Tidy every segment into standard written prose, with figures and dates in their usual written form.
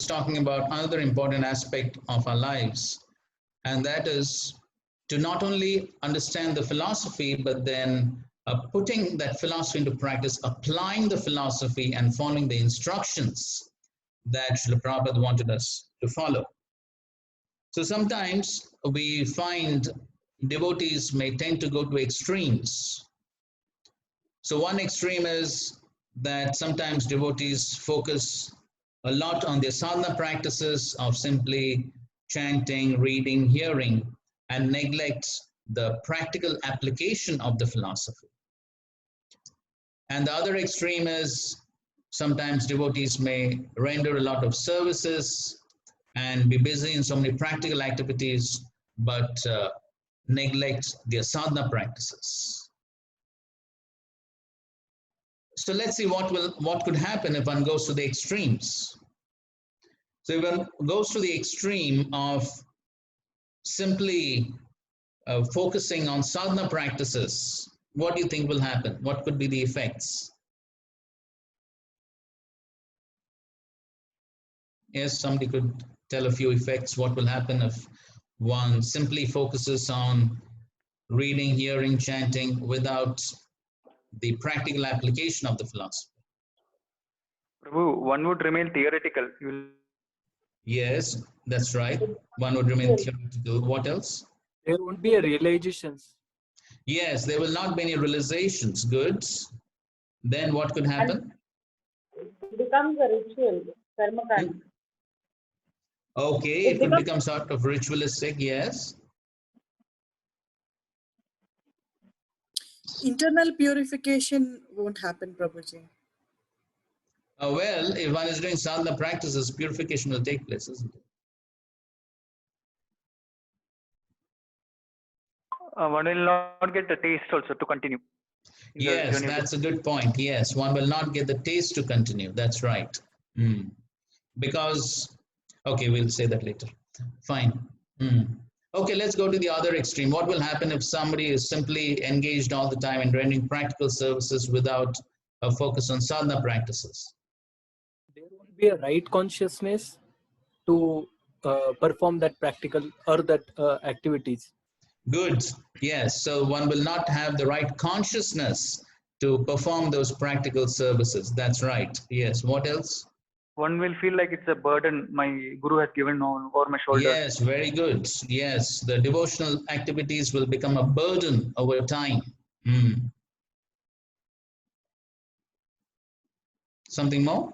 talking about another important aspect of our lives, and that is to not only understand the philosophy, but then putting that philosophy into practice, applying the philosophy and following the instructions that Srila Prabhupada wanted us to follow. So sometimes we find devotees may tend to go to extremes. So one extreme is that sometimes devotees focus a lot on their sadhana practices of simply chanting, reading, hearing, and neglect the practical application of the philosophy. And the other extreme is sometimes devotees may render a lot of services and be busy in so many practical activities, but neglect their sadhana practices. So let's see what could happen if one goes to the extremes. So if one goes to the extreme of simply focusing on sadhana practices, what do you think will happen? What could be the effects? Yes, somebody could tell a few effects. What will happen if one simply focuses on reading, hearing, chanting without the practical application of the philosophy? Prabhu, one would remain theoretical. Yes, that's right. One would remain theoretical. What else? There won't be a realizations. Yes, there will not be any realizations. Good. Then what could happen? It becomes a ritual, karma kanda. Okay, it could become sort of ritualistic, yes. Internal purification won't happen, Prabhuji. Well, if one is doing sadhana practices, purification will take place, isn't it? One will not get the taste also to continue. Yes, that's a good point. Yes, one will not get the taste to continue. That's right. Because, okay, we'll say that later. Fine. Okay, let's go to the other extreme. What will happen if somebody is simply engaged all the time in rendering practical services without a focus on sadhana practices? There won't be a right consciousness to perform that practical or that activities. Good. Yes. So one will not have the right consciousness to perform those practical services. That's right. Yes. What else? One will feel like it's a burden my guru has given over my shoulders. Yes, very good. Yes, the devotional activities will become a burden over time. Something more?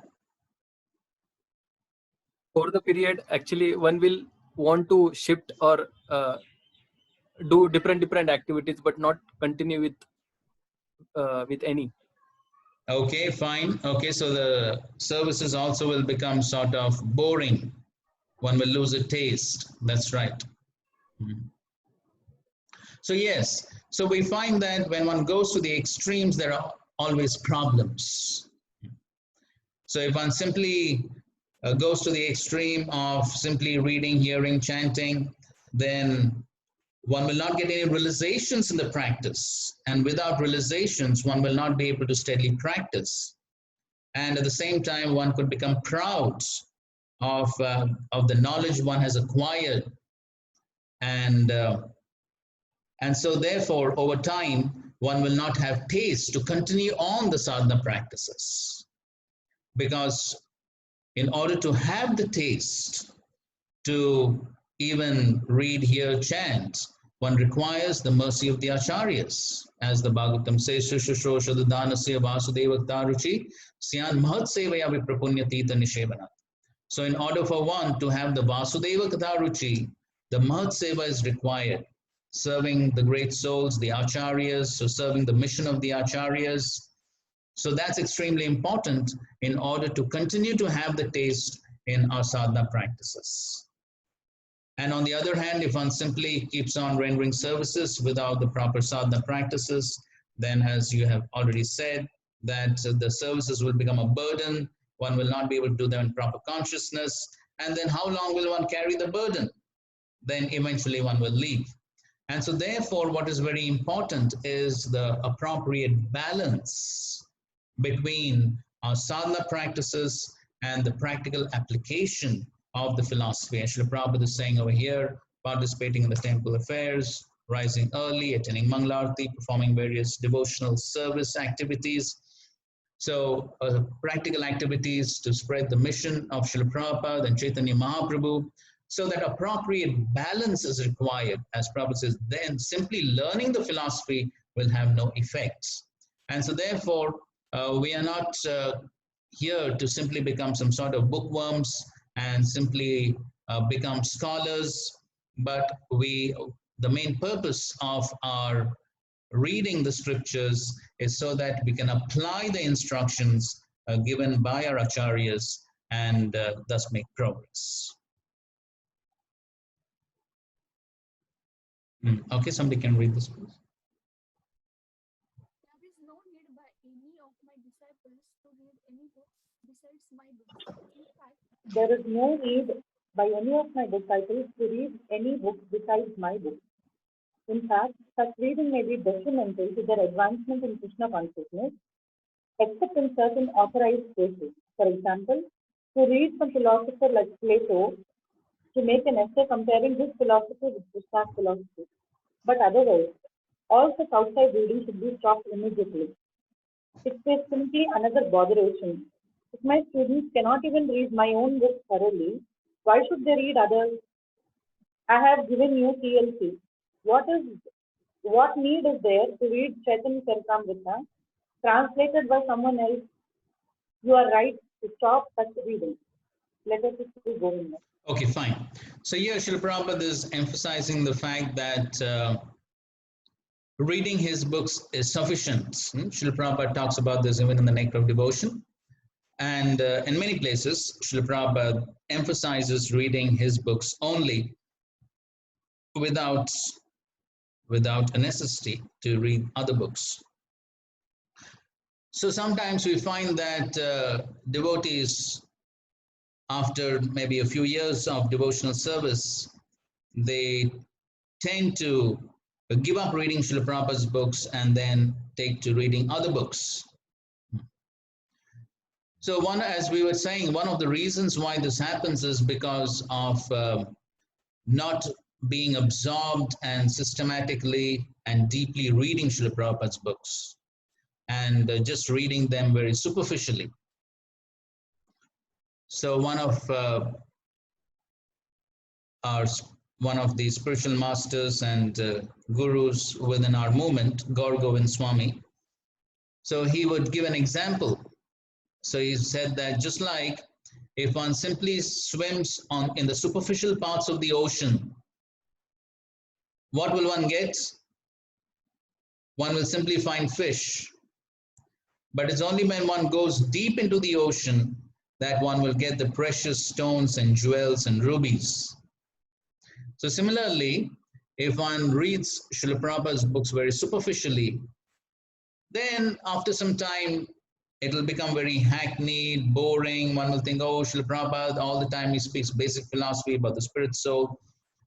For the period, actually, one will want to shift or do different activities, but not continue with any. Okay, fine. Okay, so the services also will become sort of boring. One will lose a taste. That's right. So yes, so we find that when one goes to the extremes, there are always problems. So if one simply goes to the extreme of simply reading, hearing, chanting, then one will not get any realizations in the practice. And without realizations, one will not be able to steadily practice. And at the same time, one could become proud of the knowledge one has acquired. And so therefore, over time, one will not have taste to continue on the sadhana practices. Because in order to have the taste to even read, hear, chant, one requires the mercy of the acharyas. As the Bhagavatam says, Shushushrosha Dadanasya Vasudeva Taruchi Syan Mahat Sevaya Viprapunyatita Nishevanat. So in order for one to have the Vasudeva Kataruchi, the Mahat Seva is required. Serving the great souls, the acharyas, so serving the mission of the acharyas. So that's extremely important in order to continue to have the taste in our sadhana practices. And on the other hand, if one simply keeps on rendering services without the proper sadhana practices, then as you have already said, that the services will become a burden, one will not be able to do them in proper consciousness, and then how long will one carry the burden? Then eventually one will leave. And so therefore, what is very important is the appropriate balance between our sadhana practices and the practical application of the philosophy. As Srila Prabhupada is saying over here, participating in the temple affairs, rising early, attending Mangalarti, performing various devotional service activities. So practical activities to spread the mission of Srila Prabhupada and Chaitanya Mahaprabhu, so that appropriate balance is required. As Prabhupada says, then simply learning the philosophy will have no effects. And so therefore, we are not here to simply become some sort of bookworms and simply become scholars, but the main purpose of our reading the scriptures is so that we can apply the instructions given by our acharyas and thus make progress. Okay, somebody can read this, please. There is no need by any of my disciples to read any book besides my book. In fact, There is no need by any of my disciples to read any book besides my book. In fact, such reading may be detrimental to their advancement in Krishna consciousness, except in certain authorized cases. For example, to read some philosopher like Plato to make an essay comparing his philosophy with Krishna's philosophy. But otherwise, all such outside reading should be stopped immediately. It is simply another botheration. If my students cannot even read my own book thoroughly, why should they read others? I have given you TLC. What need is there to read Chaitanya Charitamrita translated by someone else? You are right to stop such reading. Let us see Govinda. Okay, fine. So here Srila Prabhupada is emphasizing the fact that reading his books is sufficient. Srila Prabhupada talks about this even in the Nectar of Devotion. And in many places, Srila Prabhupada emphasizes reading his books only without a necessity to read other books. So sometimes we find that devotees, after maybe a few years of devotional service, they tend to give up reading Srila Prabhupada's books and then take to reading other books. So as we were saying, one of the reasons why this happens is because of not being absorbed and systematically and deeply reading Srila Prabhupada's books and just reading them very superficially. So one of the spiritual masters and gurus within our movement, Gaur Govind Swami, so he would give an example. So he said that just like if one simply swims in the superficial parts of the ocean, what will one get? One will simply find fish. But it's only when one goes deep into the ocean that one will get the precious stones and jewels and rubies. So similarly, if one reads Srila Prabhupada's books very superficially, then after some time, it will become very hackneyed, boring. One will think, oh, Srila Prabhupada, all the time he speaks basic philosophy about the spirit soul.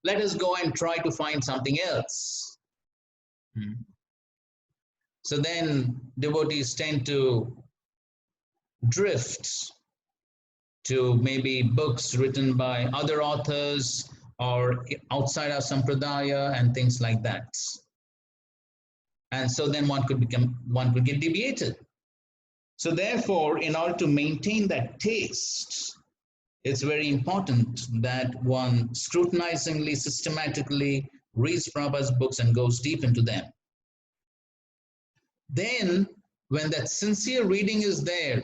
Let us go and try to find something else. So then devotees tend to drift to maybe books written by other authors or outside our sampradaya and things like that. And so then one could get deviated. So therefore, in order to maintain that taste, it's very important that one scrutinizingly, systematically reads Prabhupada's books and goes deep into them. Then, when that sincere reading is there,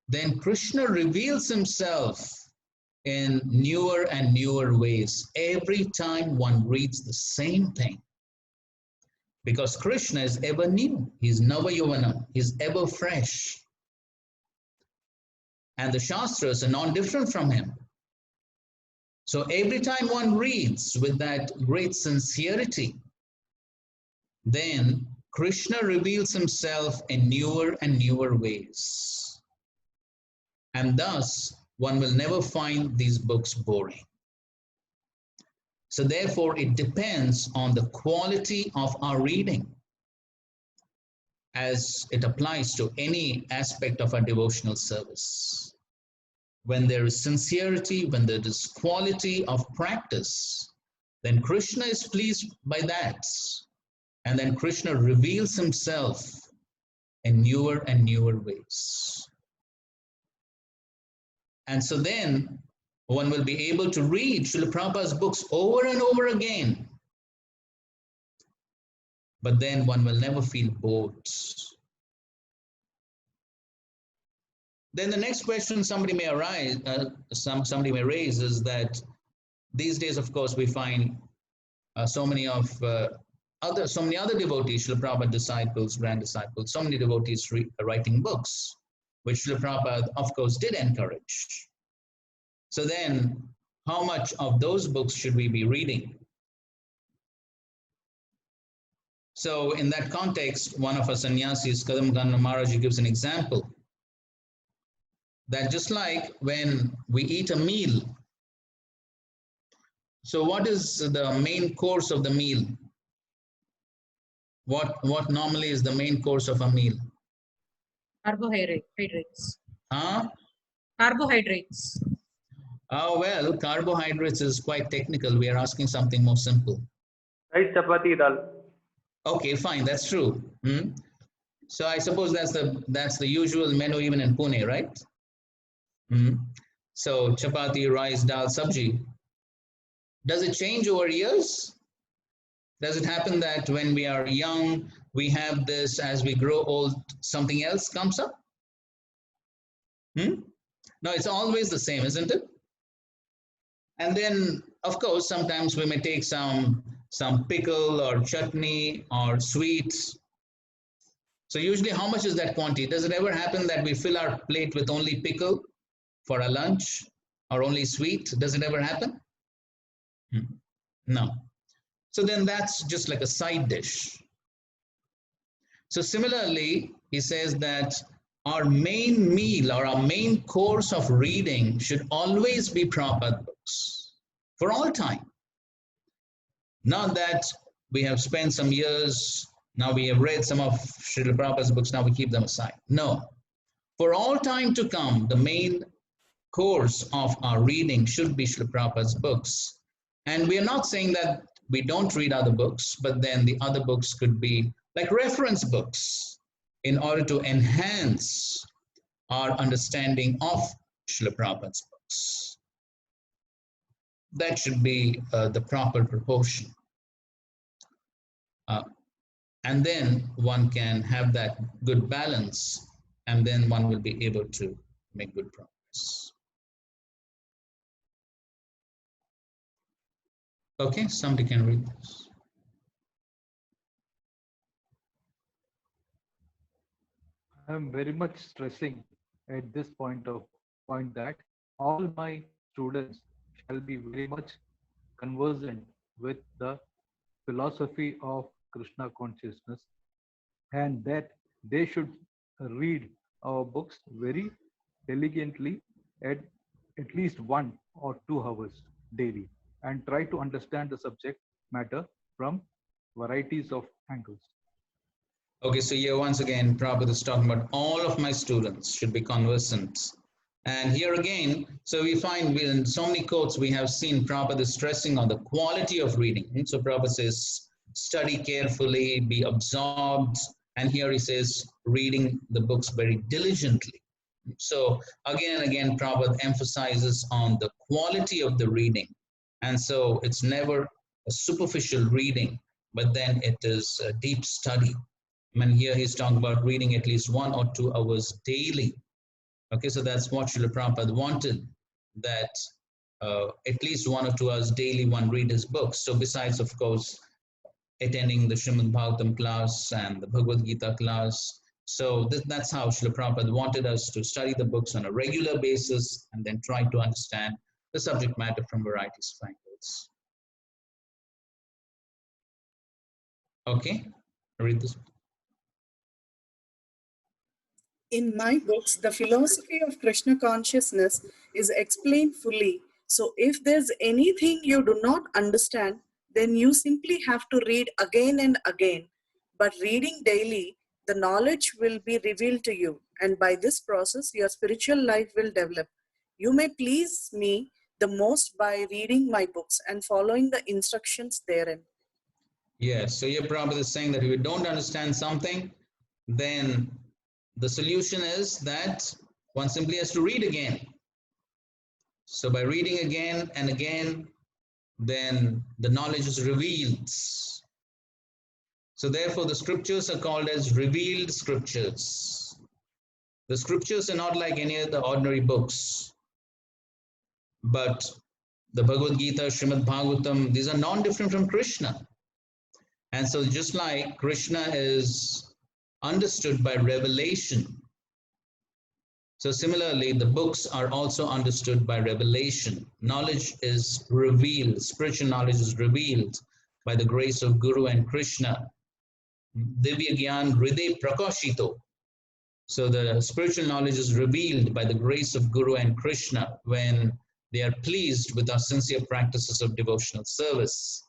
then Krishna reveals himself in newer and newer ways every time one reads the same thing. Because Krishna is ever new. He's Nava Yovana. He's ever fresh. And the Shastras are non-different from him. So every time one reads with that great sincerity, then Krishna reveals himself in newer and newer ways. And thus, one will never find these books boring. So therefore, it depends on the quality of our reading as it applies to any aspect of our devotional service. when there is sincerity, when there is quality of practice, then Krishna is pleased by that. And then Krishna reveals himself in newer and newer ways. And so then one will be able to read Srila Prabhupada's books over and over again. But then one will never feel bored. Then the next question somebody may raise is that these days, of course, we find so many other devotees, Srila Prabhupada disciples, grand disciples, so many devotees writing books, which Srila Prabhupada, of course, did encourage. So then, how much of those books should we be reading? So in that context, one of our sannyasis, Kadam Ganna Maharaj, gives an example that just like when we eat a meal, so what is the main course of the meal? What normally is the main course of a meal? Carbohydrates. Huh? Carbohydrates. Oh, well, carbohydrates is quite technical. We are asking something more simple. Rice, chapati, dal. Okay, fine, that's true. So I suppose that's the usual menu even in Pune, right? So chapati, rice, dal, sabji. Does it change over years? Does it happen that when we are young, we have this, as we grow old, something else comes up? No, it's always the same, isn't it? And then, of course, sometimes we may take some pickle or chutney or sweets. So usually, how much is that quantity? Does it ever happen that we fill our plate with only pickle for our lunch or only sweet? Does it ever happen? No. So then that's just like a side dish. So similarly, he says that our main meal or our main course of reading should always be Prabhupada books for all time. Not that we have spent some years, now we have read some of Srila Prabhupada's books, now we keep them aside. No. For all time to come, the main course of our reading should be Srila Prabhupada's books. And we are not saying that we don't read other books, but then the other books could be like reference books in order to enhance our understanding of Srila Prabhupada's books. That should be the proper proportion. And then one can have that good balance, and then one will be able to make good progress. Okay, somebody can read this. I am very much stressing at this point that all my students shall be very much conversant with the philosophy of Krishna consciousness, and that they should read our books very diligently at least 1 or 2 hours daily, and try to understand the subject matter from varieties of angles. Okay, so here once again, Prabhupada is talking about all of my students should be conversant. And here again, so we find in so many quotes, we have seen Prabhupada is stressing on the quality of reading. So Prabhupada says, study carefully, be absorbed. And here he says, reading the books very diligently. So again and again, Prabhupada emphasizes on the quality of the reading. And so it's never a superficial reading, but then it is a deep study. And here he's talking about reading at least 1 or 2 hours daily. Okay, so that's what Srila Prabhupada wanted, that at least 1 or 2 hours daily one read his books. So besides, of course, attending the Srimad Bhagavatam class and the Bhagavad Gita class. So that's how Srila Prabhupada wanted us to study the books on a regular basis and then try to understand the subject matter from varieties of angles. Okay, read this. In my books, the philosophy of Krishna consciousness is explained fully. So if there's anything you do not understand, then you simply have to read again and again. But reading daily, the knowledge will be revealed to you. And by this process, your spiritual life will develop. You may please me the most by reading my books and following the instructions therein. Yes, so your Prabhupada is saying that if you don't understand something, then the solution is that one simply has to read again. So by reading again and again, then the knowledge is revealed. So therefore the scriptures are called as revealed scriptures. The scriptures are not like any other ordinary books, but the Bhagavad Gita, Srimad Bhagavatam, these are non-different from Krishna. And so just like Krishna is understood by revelation, so similarly the books are also understood by revelation. Knowledge is revealed, spiritual knowledge is revealed by the grace of Guru and Krishna. Divya Gyan Hriday Prakashito. So the spiritual knowledge is revealed by the grace of Guru and Krishna when they are pleased with our sincere practices of devotional service.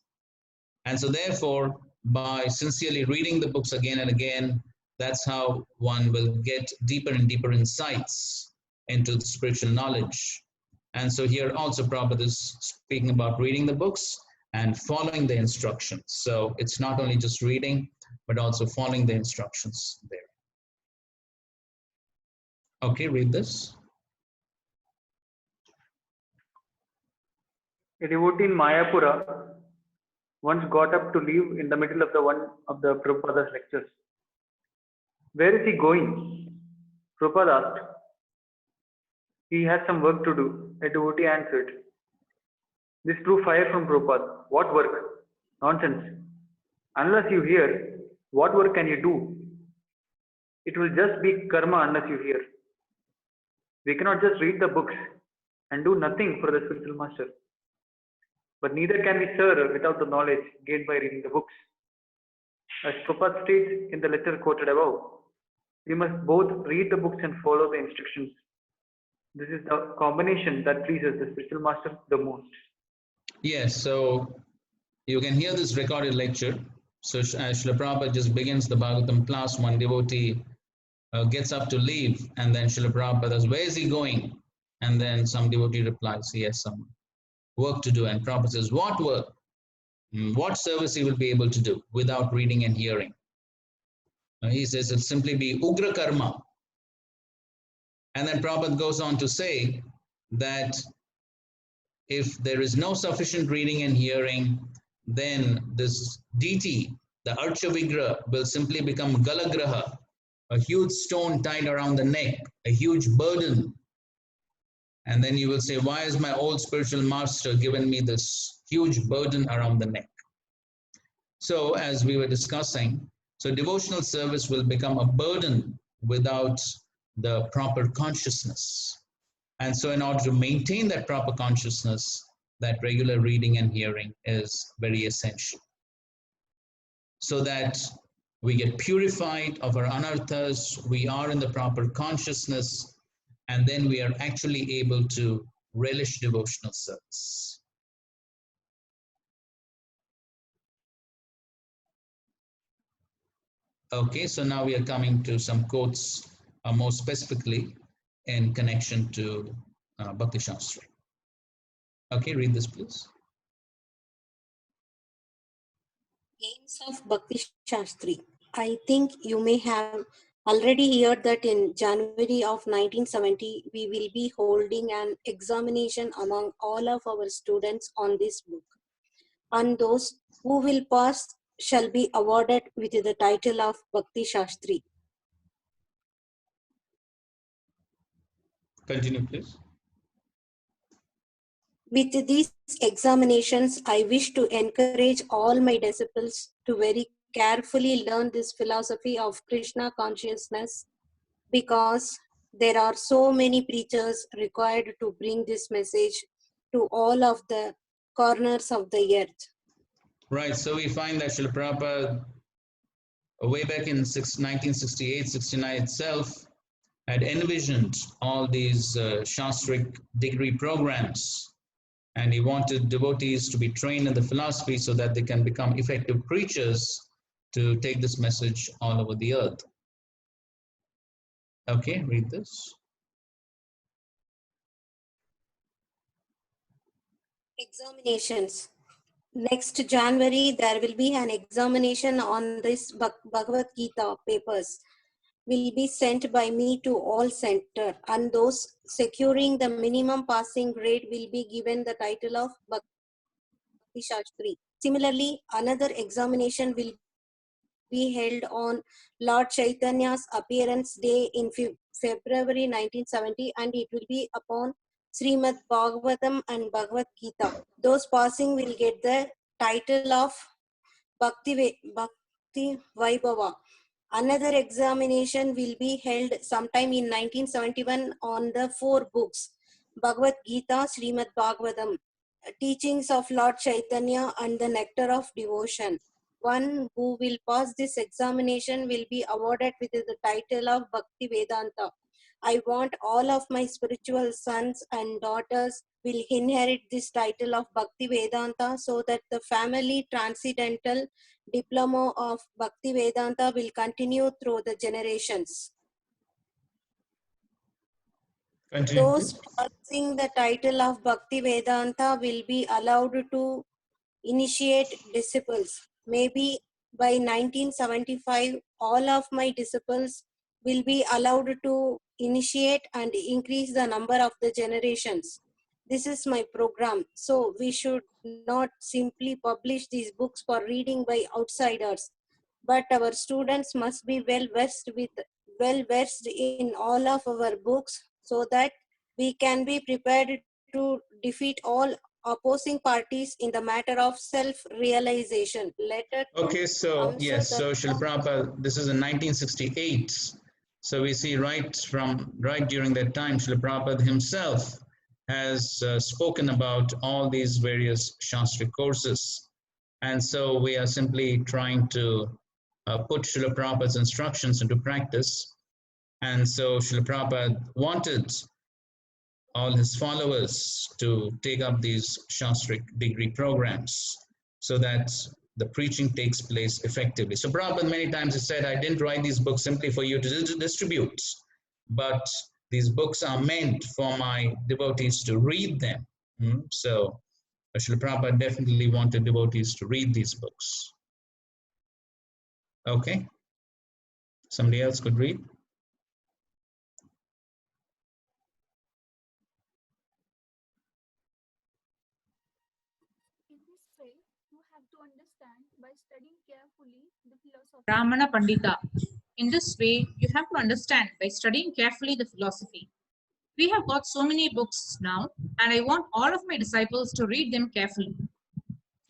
And so therefore, by sincerely reading the books again and again, that's how one will get deeper and deeper insights into the spiritual knowledge. And so here also Prabhupada is speaking about reading the books and following the instructions. So it's not only just reading, but also following the instructions there. Okay, read this. A devotee in Mayapura once got up to leave in the middle of one of the Prabhupada's lectures. Where is he going? Prabhupada asked. He has some work to do, a devotee answered. This drew fire from Prabhupada. What work? Nonsense. Unless you hear, what work can you do? It will just be karma unless you hear. We cannot just read the books and do nothing for the spiritual master. But neither can we serve without the knowledge gained by reading the books. As Prabhupada states in the lecture quoted above, we must both read the books and follow the instructions. This is the combination that pleases the spiritual master the most. Yes, so you can hear this recorded lecture. So as Srila Prabhupada just begins the Bhagavatam class, one devotee gets up to leave, and then Srila Prabhupada asks, where is he going? And then some devotee replies, he has some work to do. And Prabhupada says, what work? What service he will be able to do without reading and hearing? He says it'll simply be Ugra Karma. And then Prabhupada goes on to say that if there is no sufficient reading and hearing, then this deity, the Archa Vigraha, will simply become Galagraha, a huge stone tied around the neck, a huge burden. And then you will say, why has my old spiritual master given me this huge burden around the neck? So as we were discussing, so devotional service will become a burden without the proper consciousness. And so in order to maintain that proper consciousness, that regular reading and hearing is very essential. So that we get purified of our anarthas, we are in the proper consciousness, and then we are actually able to relish devotional service. Okay, so now we are coming to some quotes more specifically in connection to Bhakti Shastra. Okay, read this please. Aims of Bhakti Shastri. I think you may have already heard that in January of 1970, we will be holding an examination among all of our students on this book. And those who will pass shall be awarded with the title of Bhakti Shastri. Continue please. With these examinations, I wish to encourage all my disciples to very carefully learn this philosophy of Krishna consciousness, because there are so many preachers required to bring this message to all of the corners of the earth. Right, so we find that Srila Prabhupada, way back in 1968-69 itself, had envisioned all these Shastric degree programs, and he wanted devotees to be trained in the philosophy so that they can become effective preachers to take this message all over the earth. Okay, read this. examinations. Next January, there will be an examination on this Bhagavad Gita papers. Will be sent by me to all center, and those securing the minimum passing grade will be given the title of Bhakti Shastri. Similarly, another examination will be held on Lord Chaitanya's appearance day in February 1970, and it will be upon Srimad Bhagavatam and Bhagavad Gita. Those passing will get the title of Bhakti Vaibhava. Another examination will be held sometime in 1971 on the 4 books, Bhagavad Gita, Srimad Bhagavatam, teachings of Lord Chaitanya, and the nectar of devotion. One who will pass this examination will be awarded with the title of Bhakti Vedanta. I want all of my spiritual sons and daughters will inherit this title of Bhakti Vedanta, so that the family transcendental diploma of Bhakti Vedanta will continue through the generations. Continue, Those please. passing the title of Bhakti Vedanta will be allowed to initiate disciples. Maybe by 1975, all of my disciples will be allowed to initiate and increase the number of the generations. This is my program. So we should not simply publish these books for reading by outsiders, but our students must be well versed in all of our books, so that we can be prepared to defeat all opposing parties in the matter of self-realization. Letter to Okay, so Vamsa yes, so Datta. Srila Prabhupada, this is in 1968. So we see right during that time, Srila Prabhupada himself has spoken about all these various Shastri courses. And so we are simply trying to put Srila Prabhupada's instructions into practice. And so Srila Prabhupada wanted all his followers to take up these Shastric degree programs so that the preaching takes place effectively. So Prabhupada many times has said, I didn't write these books simply for you to distribute, but these books are meant for my devotees to read them. So Srila Prabhupada definitely wanted devotees to read these books. Okay, somebody else could read. In this way, you have to understand by studying carefully the philosophy. Brahmana Pandita. In this way, you have to understand by studying carefully the philosophy. We have got so many books now, and I want all of my disciples to read them carefully.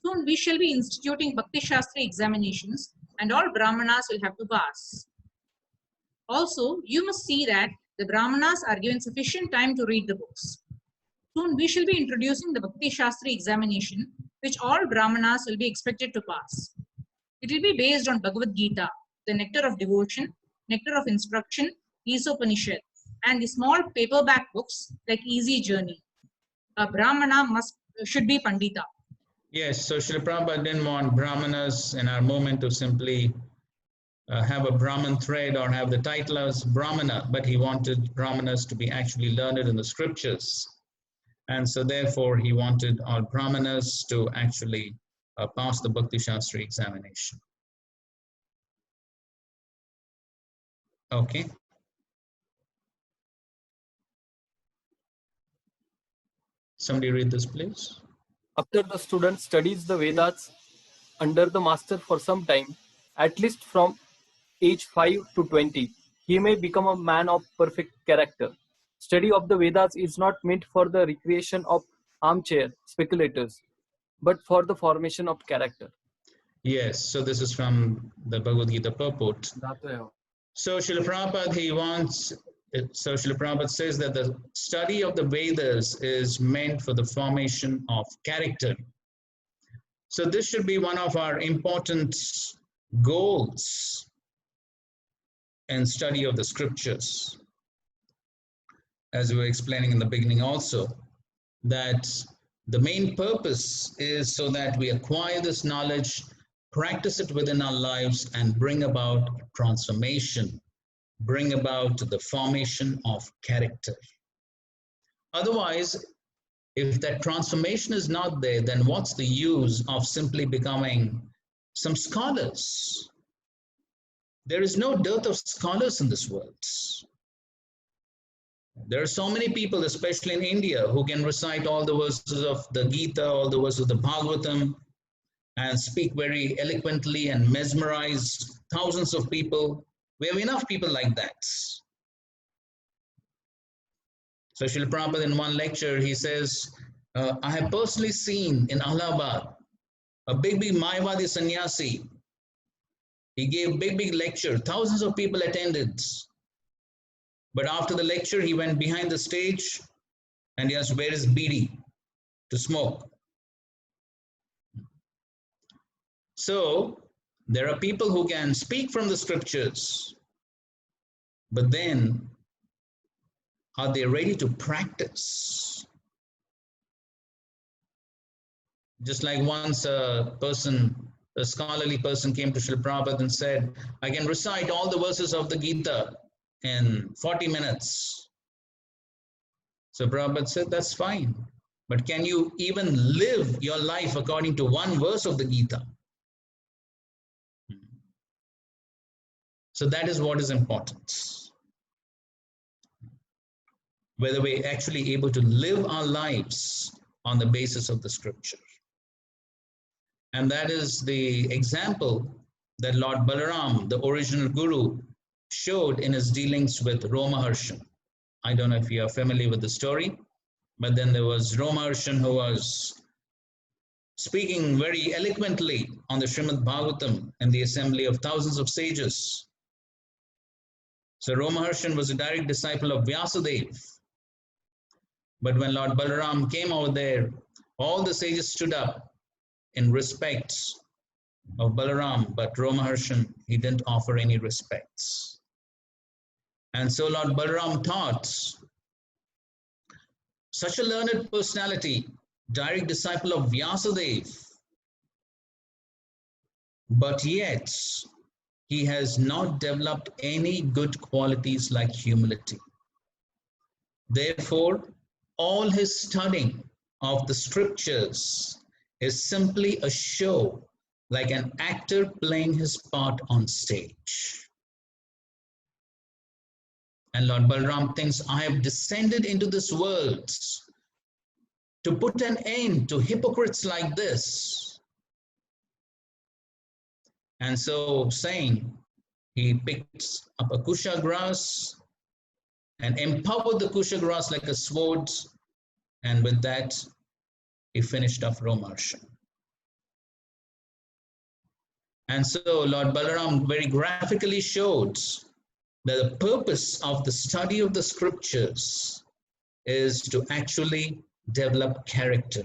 Soon we shall be instituting Bhakti Shastri examinations, and all Brahmanas will have to pass. Also, you must see that the Brahmanas are given sufficient time to read the books. Soon we shall be introducing the Bhakti Shastri examination, which all Brahmanas will be expected to pass. It will be based on Bhagavad Gita, the nectar of devotion, nectar of instruction, Isopanishad, and the small paperback books like Easy Journey. A Brahmana should be Pandita. Yes, so Srila Prabhupada didn't want Brahmanas in our movement to simply have a Brahman thread or have the title as Brahmana, but he wanted Brahmanas to be actually learned in the scriptures. And so therefore he wanted all Brahmanas to actually pass the Bhakti Shastri examination. Okay. Somebody read this, please. After the student studies the Vedas under the master for some time, at least from age 5 to 20, he may become a man of perfect character. Study of the Vedas is not meant for the recreation of armchair speculators, but for the formation of character. Yes, so this is from the Bhagavad Gita purport. So Srila Prabhupada, Srila Prabhupada says that the study of the Vedas is meant for the formation of character. So this should be one of our important goals in study of the scriptures. As we were explaining in the beginning also, that the main purpose is so that we acquire this knowledge, practice it within our lives, and bring about transformation, bring about the formation of character. Otherwise, If that transformation is not there, then what's the use of simply becoming some scholars? There is no dearth of scholars in this world. There are so many people, especially in India, who can recite all the verses of the Gita, all the verses of the Bhagavatam, and speak very eloquently and mesmerize thousands of people. We have enough people like that. So Srila Prabhupada in one lecture, he says, I have personally seen in Allahabad a big Mayavadi sannyasi. He gave big lecture. Thousands of people attended. But after the lecture, he went behind the stage and he asked, where is Bidi to smoke? So there are people who can speak from the scriptures, but then are they ready to practice? Just like once a scholarly person came to Srila Prabhupada and said, I can recite all the verses of the Gita in 40 minutes. So Prabhupada said, that's fine. But can you even live your life according to one verse of the Gita? So that is what is important. Whether we're actually able to live our lives on the basis of the scripture. And that is the example that Lord Balaram, the original guru, showed in his dealings with Romaharshan. I don't know if you are familiar with the story, but then there was Romaharshan who was speaking very eloquently on the Srimad Bhagavatam in the assembly of thousands of sages. So Romaharshan was a direct disciple of Vyasadeva. But when Lord Balaram came over there, all the sages stood up in respect of Balaram, but Romaharshan, he didn't offer any respects. And so Lord Balaram taught, such a learned personality, direct disciple of Vyasadeva, but yet he has not developed any good qualities like humility. Therefore, all his studying of the scriptures is simply a show, like an actor playing his part on stage. And Lord Balaram thinks, I have descended into this world to put an end to hypocrites like this. And so saying, he picked up a kusha grass and empowered the kusha grass like a sword, and with that, he finished off Romaharshan. And so Lord Balaram very graphically showed that the purpose of the study of the scriptures is to actually develop character,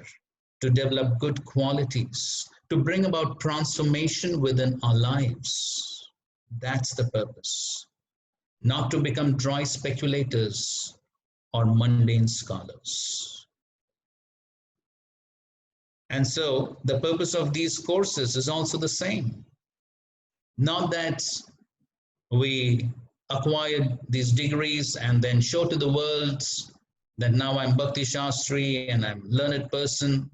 to develop good qualities, to bring about transformation within our lives. That's the purpose. Not to become dry speculators or mundane scholars. And so the purpose of these courses is also the same. Not that we acquired these degrees and then show to the world that now I'm Bhakti Shastri and I'm a learned person.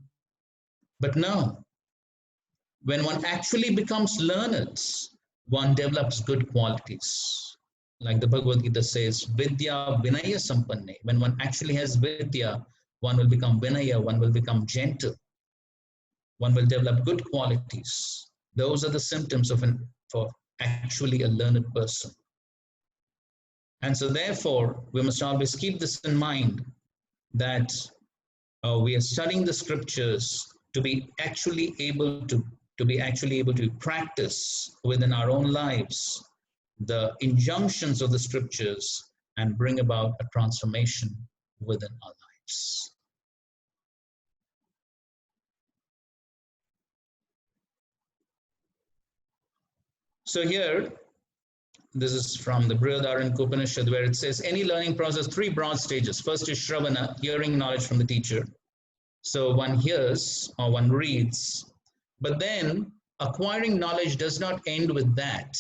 But no, when one actually becomes learned, one develops good qualities. Like the Bhagavad Gita says, Vidya Vinaya Sampanne. When one actually has Vidya, one will become Vinaya, one will become gentle. One will develop good qualities. Those are the symptoms for actually a learned person. And so therefore, we must always keep this in mind, that we are studying the scriptures to be actually able to practice within our own lives the injunctions of the scriptures and bring about a transformation within our lives. So here, this is from the Brihadaranyaka Upanishad, where it says, any learning process, 3 broad stages. First is Shravana, hearing knowledge from the teacher. So one hears or one reads, but then acquiring knowledge does not end with that.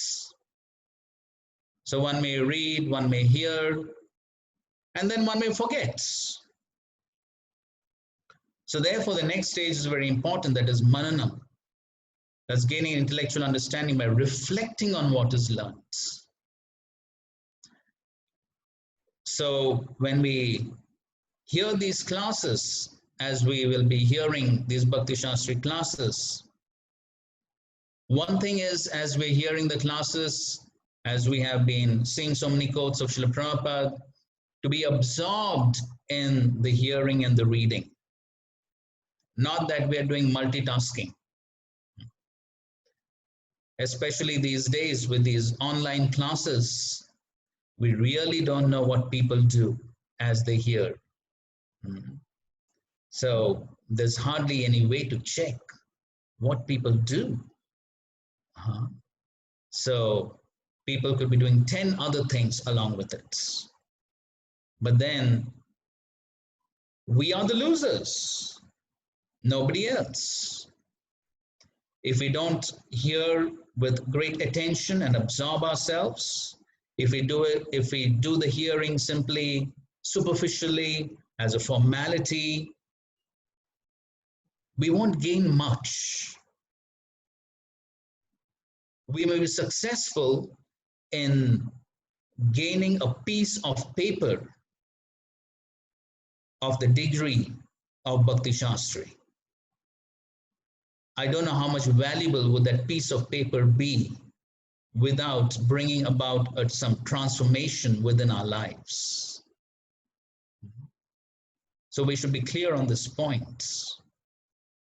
So one may read, one may hear, and then one may forget. So therefore, the next stage is very important, that is mananam. That's gaining intellectual understanding by reflecting on what is learned. So when we hear these classes, as we will be hearing these Bhakti Shastri classes, one thing is, as we're hearing the classes, as we have been seeing so many quotes of Srila Prabhupada, to be absorbed in the hearing and the reading. Not that we are doing multitasking. Especially these days with these online classes, we really don't know what people do as they hear. So there's hardly any way to check what people do. So people could be doing 10 other things along with it. But then we are the losers, nobody else. If we don't hear with great attention and absorb ourselves, if we do the hearing simply superficially as a formality, we won't gain much. We may be successful in gaining a piece of paper of the degree of Bhakti Shastri. I don't know how much valuable would that piece of paper be without bringing about some transformation within our lives. So we should be clear on this point,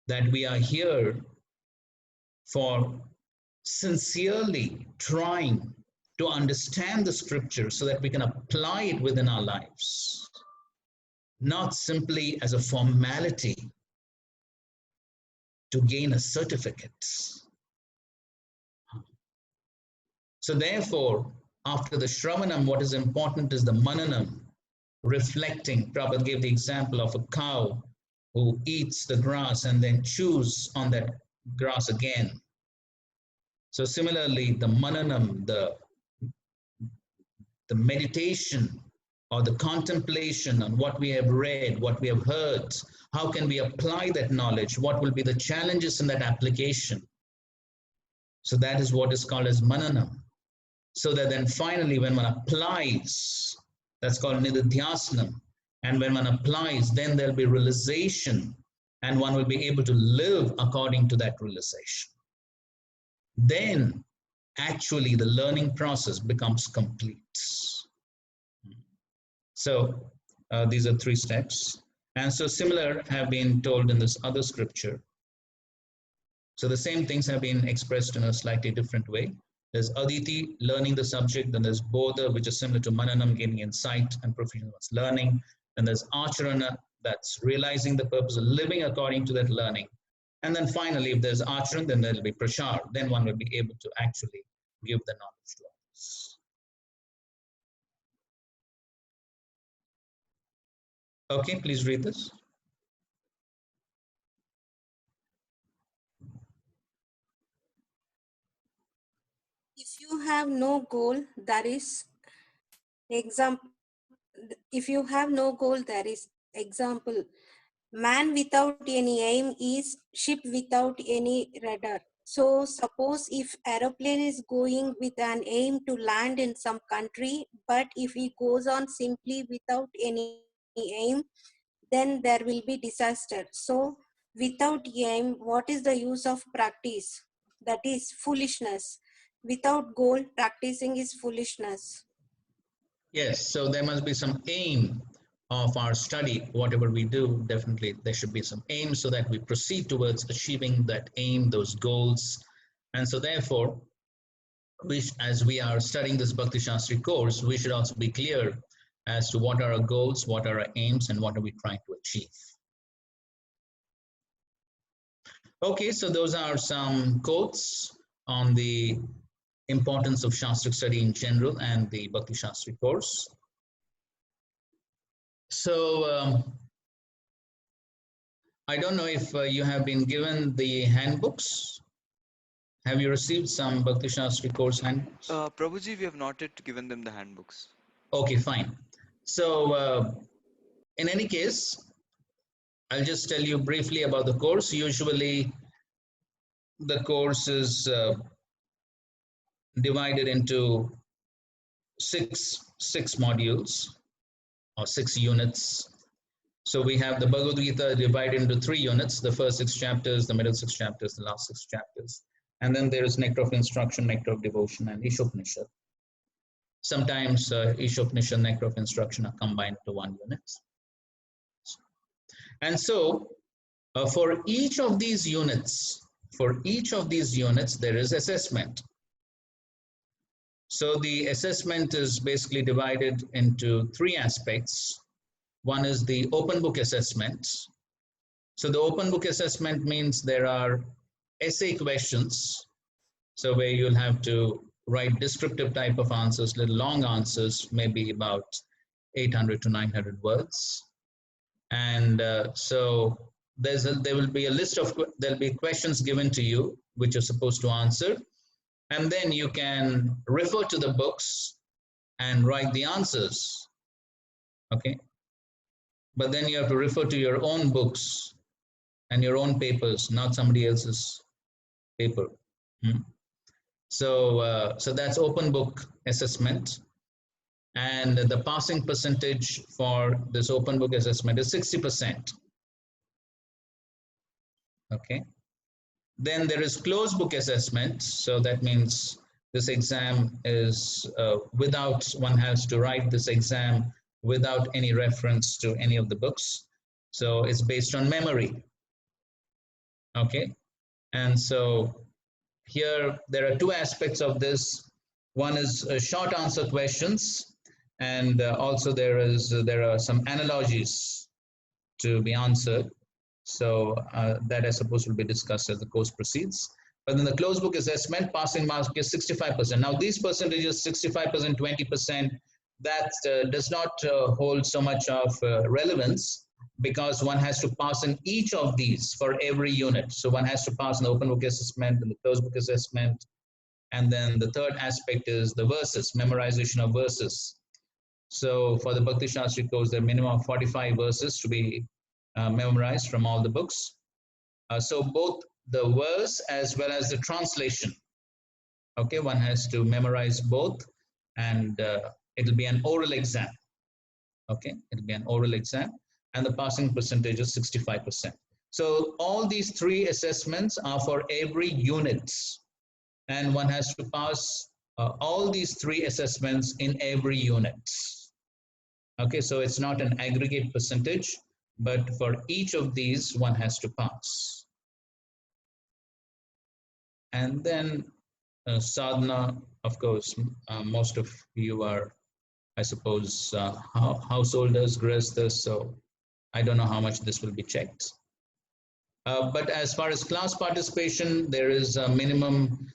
that we are here for sincerely trying to understand the scripture so that we can apply it within our lives, not simply as a formality to gain a certificate. So therefore, after the Shravanam, what is important is the Mananam, reflecting. Prabhupada gave the example of a cow who eats the grass and then chews on that grass again. So similarly, the Mananam, the meditation or the contemplation on what we have read, what we have heard, how can we apply that knowledge, what will be the challenges in that application. So that is what is called as Mananam. So that then finally when one applies, that's called Nididhyasnam. And when one applies, then there'll be realization and one will be able to live according to that realization. Then actually the learning process becomes complete. So these are 3 steps. And so similar have been told in this other scripture. So the same things have been expressed in a slightly different way. There's Aditi, learning the subject. Then there's Bodha, which is similar to Mananam, gaining insight and proficiency was learning. Then there's Acharana, that's realizing the purpose of living according to that learning. And then finally, if there's Acharan, then there'll be Prashar. Then one will be able to actually give the knowledge to others. Okay, please read this. If you have no goal, there is example. If you have no goal, there is example. Man without any aim is ship without any rudder. So suppose if aeroplane is going with an aim to land in some country, but if it goes on simply without any aim, then there will be disaster. So without aim, what is the use of practice? That is foolishness. Without goal, practicing is foolishness. Yes, so there must be some aim of our study. Whatever we do, definitely there should be some aim so that we proceed towards achieving that aim, those goals. And so therefore, as we are studying this Bhakti Shastri course, we should also be clear as to what are our goals, what are our aims, and what are we trying to achieve. Okay, so those are some quotes on the importance of Shastra study in general and the Bhakti Shastri course. So I don't know if you have been given the handbooks. Have you received some Bhakti Shastri course handbooks? Prabhuji, we have not yet given them the handbooks. Okay, fine. So in any case, I'll just tell you briefly about the course. Usually the course is divided into six modules or 6 units. So we have the Bhagavad Gita divided into 3 units, the first 6 chapters, the middle 6 chapters, the last 6 chapters. And then there is nectar of instruction, nectar of devotion, and Ishopanishad. Sometimes Ishopanishad, nectar of instruction are combined to 1 unit. And so for each of these units, there is assessment. So the assessment is basically divided into 3 aspects. One is the open book assessment. So the open book assessment means there are essay questions. So where you'll have to write descriptive type of answers, little long answers, maybe about 800 to 900 words. And so there will be a list of, there'll be questions given to you, which you're supposed to answer. And then you can refer to the books and write the answers, okay? But then you have to refer to your own books and your own papers, not somebody else's paper. So that's open book assessment. And the passing percentage for this open book assessment is 60%. Okay. Then there is closed book assessment. So that means this exam is without, one has to write this exam without any reference to any of the books. So it's based on memory. Okay. And so here there are 2 aspects of this. One is short answer questions, and also there are some analogies to be answered. So that I suppose will be discussed as the course proceeds. But in the closed book assessment, passing mark is 65%. Now these percentages, 65%, 20%, that does not hold so much of relevance, because one has to pass in each of these for every unit. So one has to pass in the open book assessment and the closed book assessment. And then the third aspect is the verses, memorization of verses. So for the Bhakti Shastri course, there are minimum of 45 verses to be memorized from all the books. So both the verse as well as the translation. Okay, one has to memorize both, and it'll be an oral exam. Okay, it'll be an oral exam, and the passing percentage is 65%. So all these 3 assessments are for every unit, and one has to pass all these 3 assessments in every unit. Okay, so it's not an aggregate percentage, but for each of these one has to pass. And then sadhana, of course, most of you are, I suppose, householders, grihasthas, so I don't know how much this will be checked. But as far as class participation, there is a minimum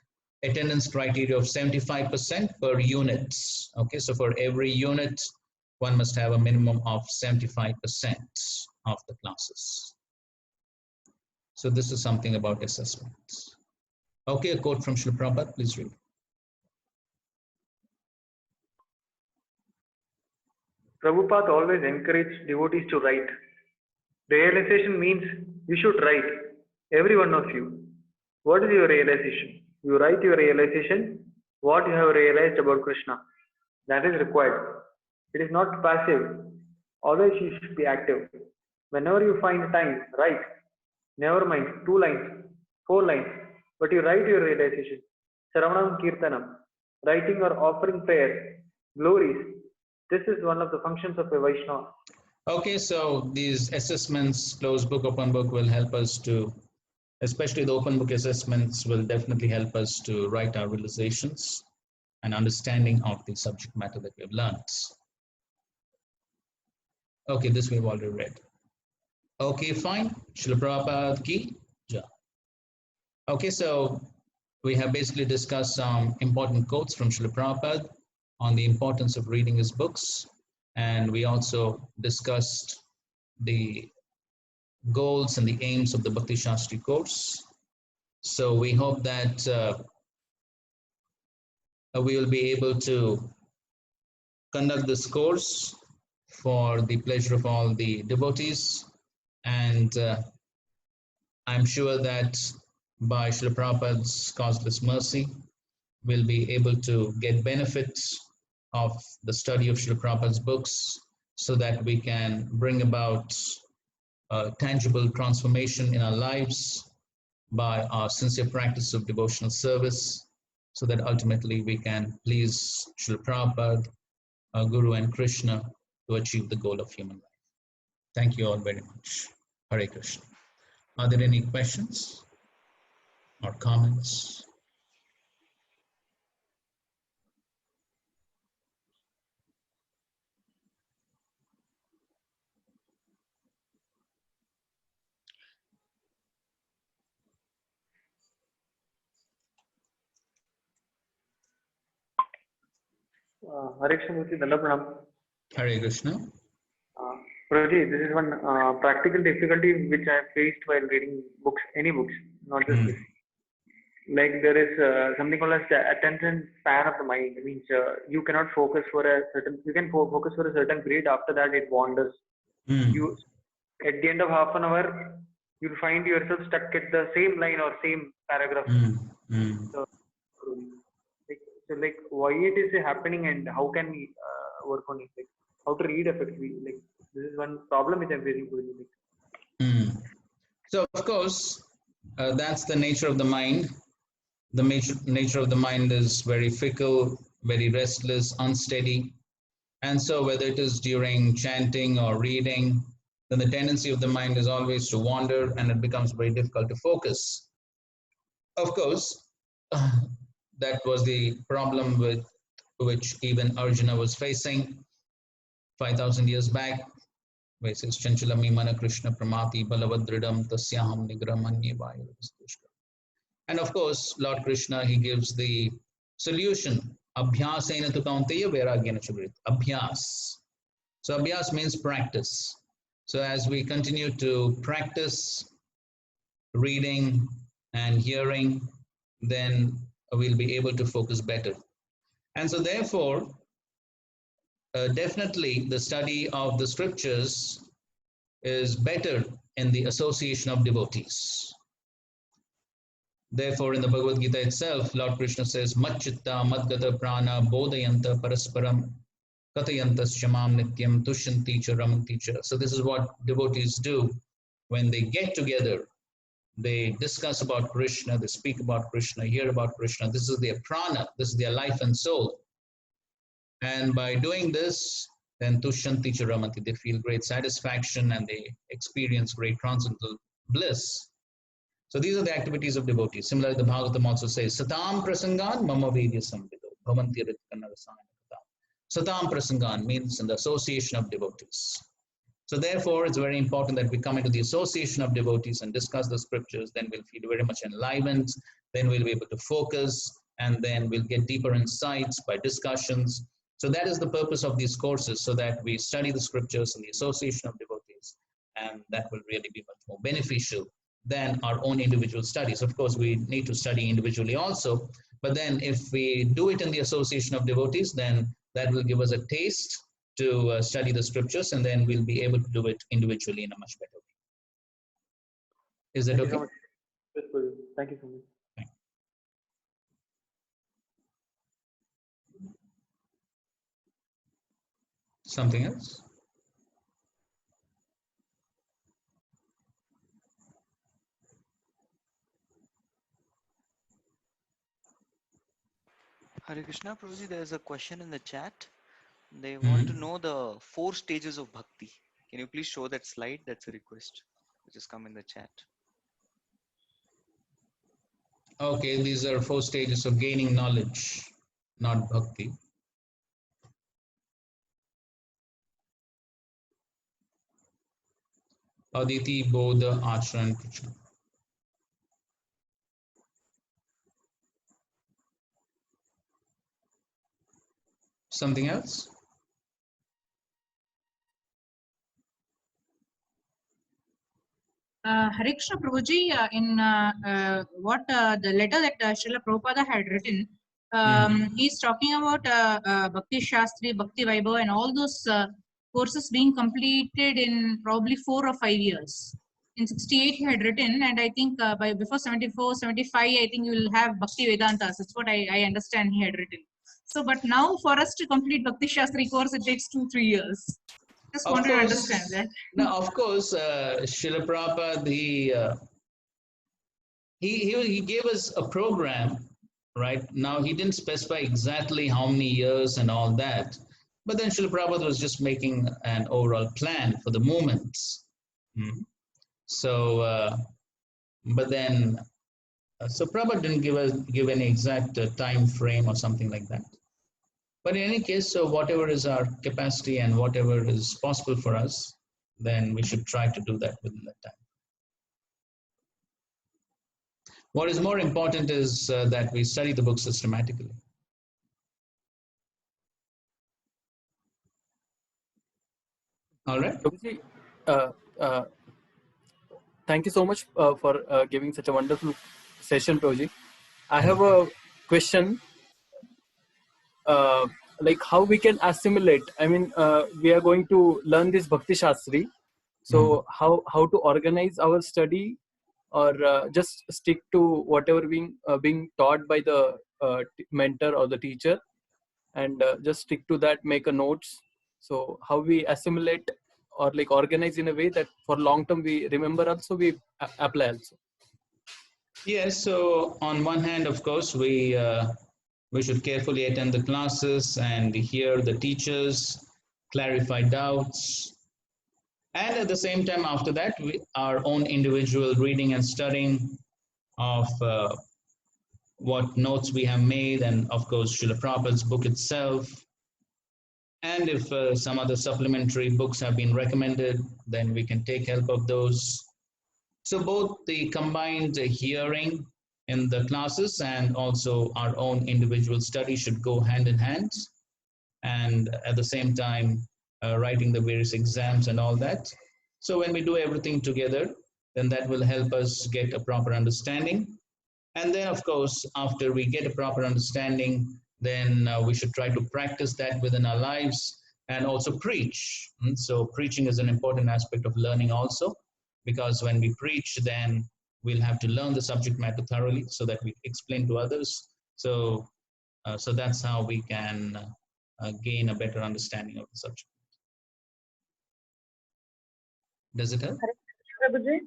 attendance criteria of 75% per unit. Okay, so for every unit, one must have a minimum of 75% of the classes. So this is something about assessments. Okay, a quote from Srila Prabhupada, please read. Prabhupada always encouraged devotees to write. Realization means you should write, every one of you. What is your realization? You write your realization, what you have realized about Krishna. That is required. It is not passive. Always you should be active. Whenever you find time, write. Never mind 2 lines, 4 lines, but you write your realization. Saravanam Kirtanam, writing or offering prayer, glories. This is one of the functions of a Vaishnava. Okay, so these assessments, closed book, open book, will help us to, especially the open book assessments will definitely help us to write our realizations and understanding of the subject matter that we have learned. Okay, this we've already read. Okay, fine. Srila Prabhupada ki jai. Okay, so we have basically discussed some important quotes from Srila Prabhupada on the importance of reading his books. And we also discussed the goals and the aims of the Bhakti Shastri course. So we hope that we will be able to conduct this course for the pleasure of all the devotees And I'm sure that by Srila Prabhupada's causeless mercy, we'll be able to get benefits of the study of Srila Prabhupada's books so that we can bring about tangible transformation in our lives by our sincere practice of devotional service, so that ultimately we can please Srila Prabhupada, our Guru and Krishna to achieve the goal of human life. Thank you all very much. Hare Krishna. Are there any questions or comments? Hare Krishna, Dandapranam. Hare Krishna. Prabhuji, this is one practical difficulty which I faced while reading books, any books, not just this. Like there is something called as the attention span of the mind. It means you cannot focus for a certain, you can focus for a certain period, after that it wanders. You, at the end of half an hour, you'll find yourself stuck at the same line or same paragraph. So like why it is happening and how can we work on it? Like how to read effectively? Like this is one problem which I'm facing. So of course, that's the nature of the mind. The nature of the mind is very fickle, very restless, unsteady. And so whether it is during chanting or reading, then the tendency of the mind is always to wander and it becomes very difficult to focus. Of course, that was the problem with which even Arjuna was facing 5,000 years back, where it says, Chanchalami mana Krishna pramati balavadridam tasyaham nigram anyevaya. And of course, Lord Krishna, he gives the solution. Abhyasena tu kaunteya vairagyena chagrit. Abhyas. So abhyas means practice. So as we continue to practice reading and hearing, then we'll be able to focus better. And so therefore, definitely the study of the scriptures is better in the association of devotees. Therefore, in the Bhagavad Gita itself, Lord Krishna says, Matchitta madgata prana bodhayanta parasparam katayantas shamam nityam tushanti cha ramanti cha. So this is what devotees do when they get together. They discuss about Krishna, they speak about Krishna, hear about Krishna. This is their prana, this is their life and soul. And by doing this, then tushanti cha ramanti, they feel great satisfaction and they experience great transcendental bliss. So these are the activities of devotees. Similarly, the Bhagavatam also says, Satam prasangan mama vedya samvido bhavanti ritkannarasana. Satam prasangan means in the association of devotees. So therefore, it's very important that we come into the association of devotees and discuss the scriptures. Then we'll feel very much enlivened. Then we'll be able to focus, and then we'll get deeper insights by discussions. So that is the purpose of these courses, so that we study the scriptures in the association of devotees, and that will really be much more beneficial than our own individual studies. Of course, we need to study individually also, but then if we do it in the association of devotees, then that will give us a taste to study the scriptures, and then we'll be able to do it individually in a much better way. Is that okay? Thank you so much. Something else? Hare Krishna, Prabhuji, there's a question in the chat. They want to know the 4 stages of bhakti. Can you please show that slide? That's a request which has come in the chat. Okay, these are 4 stages of gaining knowledge, not bhakti. Aditi, Bodha, Acharan, Prachana. Something else? Hare Krishna Prabhuji, in what the letter that Srila Prabhupada had written, he's talking about Bhakti Shastri, Bhakti Vaibhav, and all those courses being completed in probably 4 or 5 years. In 68 he had written, and I think by before 74, 75, I think you will have Bhakti Vedantas. That's what I understand he had written. So, but now for us to complete Bhakti Shastri course, it takes 2-3 years. Just Of want to course, understand that. now of course, Srila Prabhupada, he gave us a program, right? Now he didn't specify exactly how many years and all that, but then Srila Prabhupada was just making an overall plan for the movements. Hmm. So, but then, so Prabhupada didn't give any exact time frame or something like that. But in any case, so whatever is our capacity and whatever is possible for us, then we should try to do that within that time. What is more important is that we study the book systematically. All right. Prabhuji, uh, thank you so much for giving such a wonderful session, Prabhuji. I have a question, like how we can assimilate. I mean, we are going to learn this Bhakti Shastri. So how to organize our study, or just stick to whatever being taught by the mentor or the teacher, and just stick to that, make a notes. So how we assimilate or like organize in a way that for long term we remember also, we apply also. Yes. So on one hand, of course, we should carefully attend the classes and hear the teachers, clarify doubts, and at the same time, after that, our own individual reading and studying of what notes we have made, and of course, Srila Prabhupada's book itself. And if some other supplementary books have been recommended, then we can take help of those. So both the combined hearing in the classes and also our own individual study should go hand in hand. And at the same time, writing the various exams and all that. So when we do everything together, then that will help us get a proper understanding. And then, of course, after we get a proper understanding, then we should try to practice that within our lives and also preach. So preaching is an important aspect of learning also, because when we preach, then we'll have to learn the subject matter thoroughly so that we explain to others. So, so that's how we can gain a better understanding of the subject. Does it help? Prabhuji,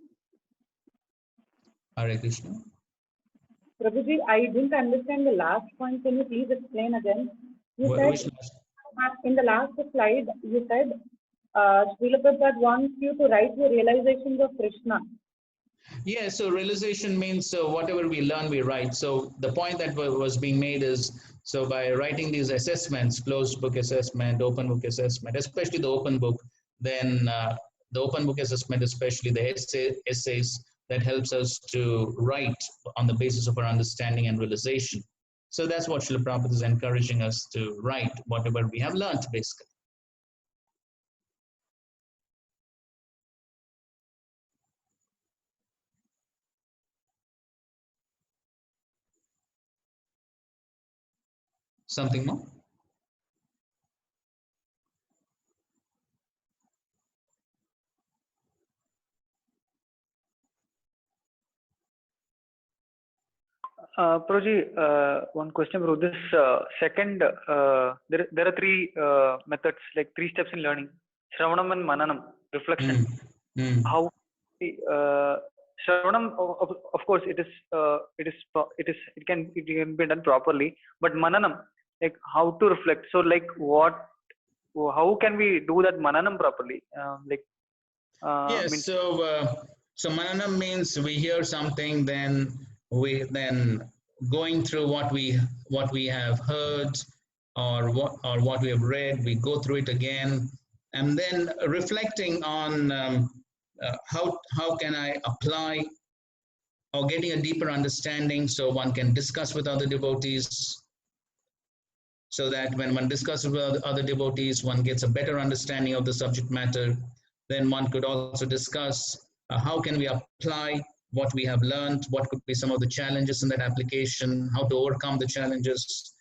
Hare Krishna. Prabhuji, I didn't understand the last point. Can you please explain again? You Which said last? in the last slide, you said Srila Prabhupada wants you to write your realizations of Krishna. Yeah, so realization means whatever we learn, we write. So the point that was being made is, so by writing these assessments, closed book assessment, open book assessment, especially the open book, then the open book assessment, especially the essays, that helps us to write on the basis of our understanding and realization. So that's what Srila Prabhupada is encouraging us to write, whatever we have learned, basically. Something more? Proji, one question, bro. This second, there are three methods, like 3 steps in learning: Shravanam and Mananam, reflection. How Shravanam, of course, it can be done properly, but Mananam, like how to reflect. So, like how can we do that Mananam properly? Yes, so Mananam means we hear something, then going through what we have heard or what we have read, we go through it again, and then reflecting on how can I apply, or getting a deeper understanding, so one can discuss with other devotees, so that when one discusses with other devotees, one gets a better understanding of the subject matter. Then one could also discuss how can we apply what we have learned, what could be some of the challenges in that application, how to overcome the challenges.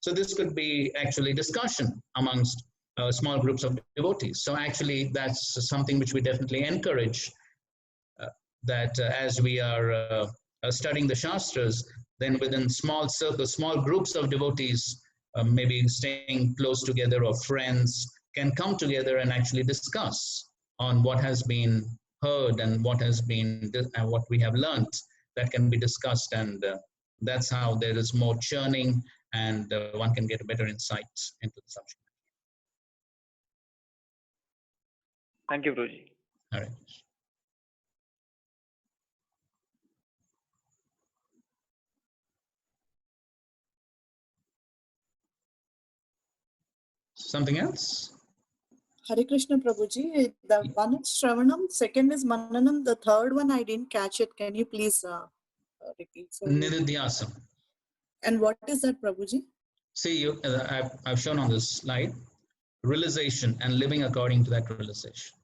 So this could be actually discussion amongst small groups of devotees. So actually, that's something which we definitely encourage, uh, that as we are studying the Shastras, then within small circles, small groups of devotees, maybe staying close together or friends, can come together and actually discuss on what has been heard and what has been and what we have learned, that can be discussed, and that's how there is more churning, and one can get a better insight into the subject. Thank you, Guruji. All right. Something else? Hare Krishna Prabhuji, the one is Shravanam, second is Mananam, the third one I didn't catch it. Can you please repeat for me? Nididhyasam. And what is that, Prabhuji? See, I've shown on this slide realization and living according to that realization.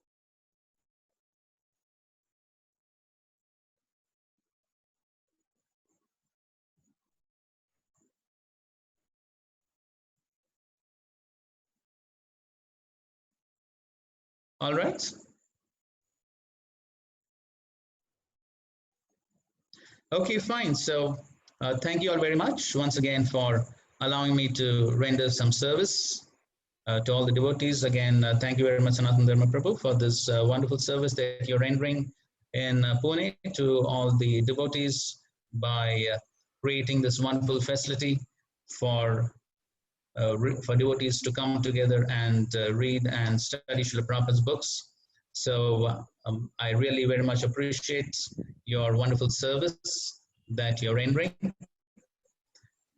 All right. Okay, fine. So thank you all very much once again for allowing me to render some service to all the devotees. Again, thank you very much, Sanatana Dharma Prabhu, for this wonderful service that you're rendering in Pune to all the devotees by creating this wonderful facility for for devotees to come together and read and study Srila Prabhupada's books. So I really very much appreciate your wonderful service that you're rendering.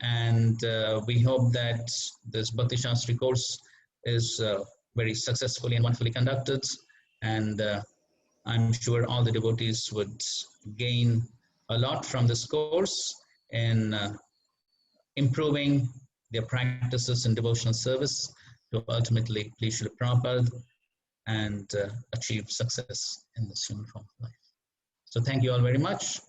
And we hope that this Bhakti Shastri course is very successfully and wonderfully conducted. And I'm sure all the devotees would gain a lot from this course in improving their practices in devotional service to ultimately please Srila Prabhupada and achieve success in this human form of life. So thank you all very much.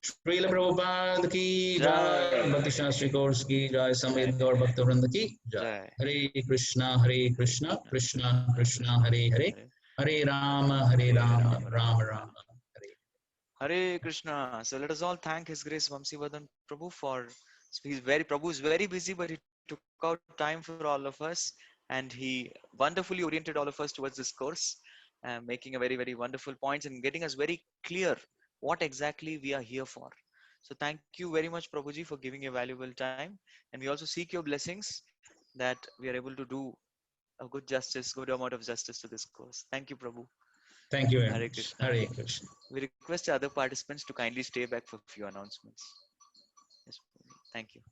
Srila Prabhupada ki jai, Bhakti Shastri course ki jai, Samved Gaur Bhakta Vrinda ki jai. Hare Krishna, Krishna Krishna, Hare Hare, Hare Rama, Rama Rama, Hare. Hare Krishna. So let us all thank His Grace Vamsi Vadan Prabhu for Prabhu is very busy, but he took out time for all of us, and he wonderfully oriented all of us towards this course, making a very wonderful points and getting us very clear what exactly we are here for. So thank you very much, Prabhuji, for giving your valuable time, and we also seek your blessings that we are able to do a good amount of justice to this course. Thank you, Prabhu. Thank you very Hare much. Krishna. Hare Krishna. We request other participants to kindly stay back for a few announcements. Yes, thank you.